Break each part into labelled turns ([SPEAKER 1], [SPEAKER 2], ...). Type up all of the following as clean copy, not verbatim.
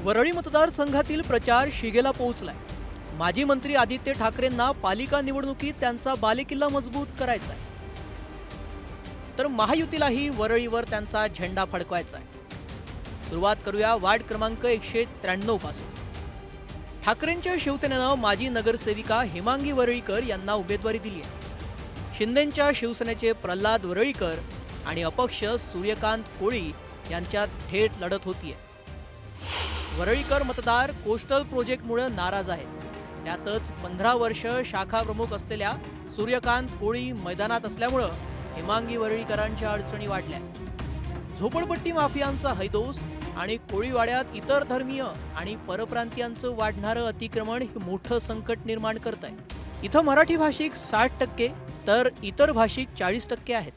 [SPEAKER 1] वरळी मतदारसंघातील प्रचार शिगेला पोहोचलाय। माजी मंत्री आदित्य ठाकरेंना पालिका निवडणुकीत त्यांचा बालेकिल्ला मजबूत करायचा आहे, तर महायुतीलाही वरळीवर त्यांचा झेंडा फडकवायचा आहे। सुरुवात करूया वार्ड क्रमांक 193 पासून। ठाकरेंच्या शिवसेनेनं माजी नगरसेविका हेमांगी वरळीकर यांना उमेदवारी दिली आहे। शिंदेंच्या शिवसेनेचे प्रल्हाद वरळीकर आणि अपक्ष सूर्यकांत कोळी यांच्यात थेट लढत होतीये। वरळीकर मतदार कोस्टल प्रोजेक्टमुळे नाराज आहेत। त्यातच 15 वर्ष शाखा प्रमुख असलेल्या सूर्यकांत कोळी मैदानात असल्यामुळे हेमांगी वरळीकरांच्या अडचणी वाढल्या। झोपडपट्टी माफियांचा हैदोस आणि कोळीवाड्यात इतर धर्मीय आणि परप्रांतीयांचं वाढणारं अतिक्रमण हे मोठं संकट निर्माण करत आहे। इथं मराठी भाषिक 60% तर इतर भाषिक 40% आहेत।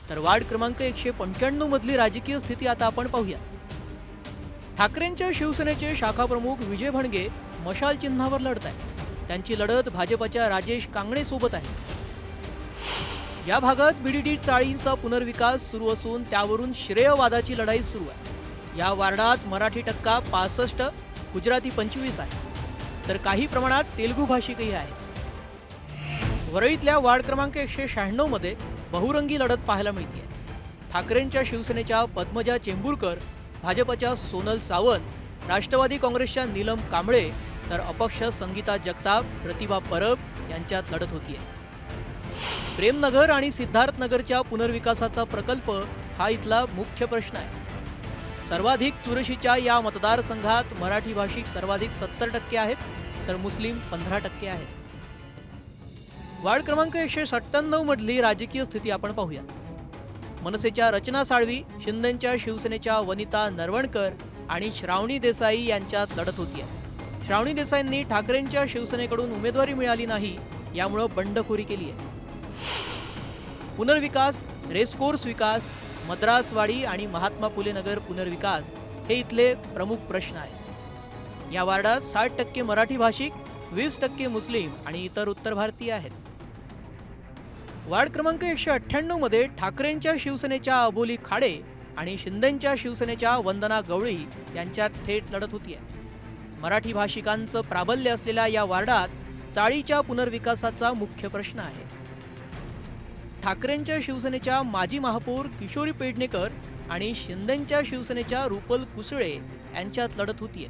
[SPEAKER 1] तर वार्ड क्रमांक 195 मधली राजकीय स्थिती आता आपण पाहूया। ठाकरेंच्या शिवसेनेचे शाखा प्रमुख विजय भणगे मशाल चिन्हावर लढत आहेत। त्यांची लढत भाजपच्या राजेश कांगणे सोबत आहे। या भागात बीडीडी चाळींचा पुनर्विकास सुरू असून त्यावरून श्रेयवादाची लढाई सुरू आहे। या वार्डात मराठी टक्का 65, गुजराती 25 आहे, तर काही प्रमाणात तेलुगू भाषिकही आहेत। वरळीतल्या वार्ड क्रमांक 196 मध्ये बहुरंगी लढत पाहायला मिळते। ठाकरेंच्या शिवसेनेच्या पद्मजा चेंबूरकर, भाजपच्या सोनल सावंत, राष्ट्रवादी काँग्रेसच्या नीलम कांबळे तर अपक्ष संगीता जगताप, प्रतिभा परब यांच्यात लढत होतीये। प्रेमनगर आणि सिद्धार्थनगरच्या पुनर्विकासाचा प्रकल्प हा इथला मुख्य प्रश्न आहे। सर्वाधिक चुरशीच्या या मतदारसंघात मराठी भाषिक सर्वाधिक 70% आहेत, तर मुस्लिम 15% आहेत। वार्ड क्रमांक 197 मधली राजकीय स्थिती आपण पाहूया। मनसेच्या रचना साळवी, शिंदेंच्या शिवसेनेच्या वनिता नरवणकर आणि श्रावणी देसाई यांच्यात लढत होतीये। श्रावणी देसाईंनी ठाकरेंच्या शिवसेनेकडून उमेदवारी मिळाली नाही, यामुळे बंडखोरी केली आहे। पुनर्विकास, रेसकोर्स विकास, मद्रासवाडी आणि महात्मा फुले नगर पुनर्विकास हे इथले प्रमुख प्रश्न आहेत। या वार्डात 60% मराठी भाषिक, 20% मुस्लिम आणि इतर उत्तर भारतीय आहेत। वार्ड क्रमांक 198 मध्ये ठाकरेंच्या शिवसेनेच्या अबोली खाडे आणि शिंदेंच्या शिवसेनेच्या वंदना गवळी यांच्यात थेट लढत होतीये। मराठी भाषिकांचं प्राबल्य असलेल्या या वार्डात चाळीच्या पुनर्विकासाचा मुख्य प्रश्न आहे। ठाकरेंच्या शिवसेनेच्या माजी महापौर किशोरी पेडणेकर आणि शिंदेंच्या शिवसेनेच्या रुपल कुसळे यांच्यात लढत होतीये।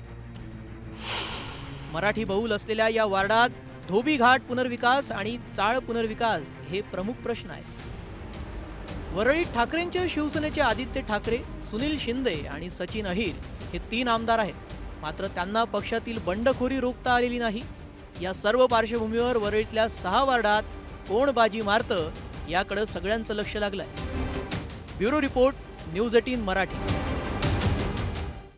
[SPEAKER 1] मराठी बहुल असलेल्या या वार्डात धोबी घाट पुनर्विकास आणि चाळ पुनर्विकास हे प्रमुख प्रश्न आहेत। वरळीत ठाकरेंच्या शिवसेनेचे आदित्य ठाकरे, सुनील शिंदे आणि सचिन अहिर हे 3 आमदार आहेत, मात्र त्यांना पक्षातील बंडखोरी रोखता आलेली नाही। या सर्व पार्श्वभूमीवर वरळीतल्या 6 वार्डात कोण बाजी मारतं याकडे सगळ्यांचं लक्ष लागलंय। Bureau report, news 18 Marathi.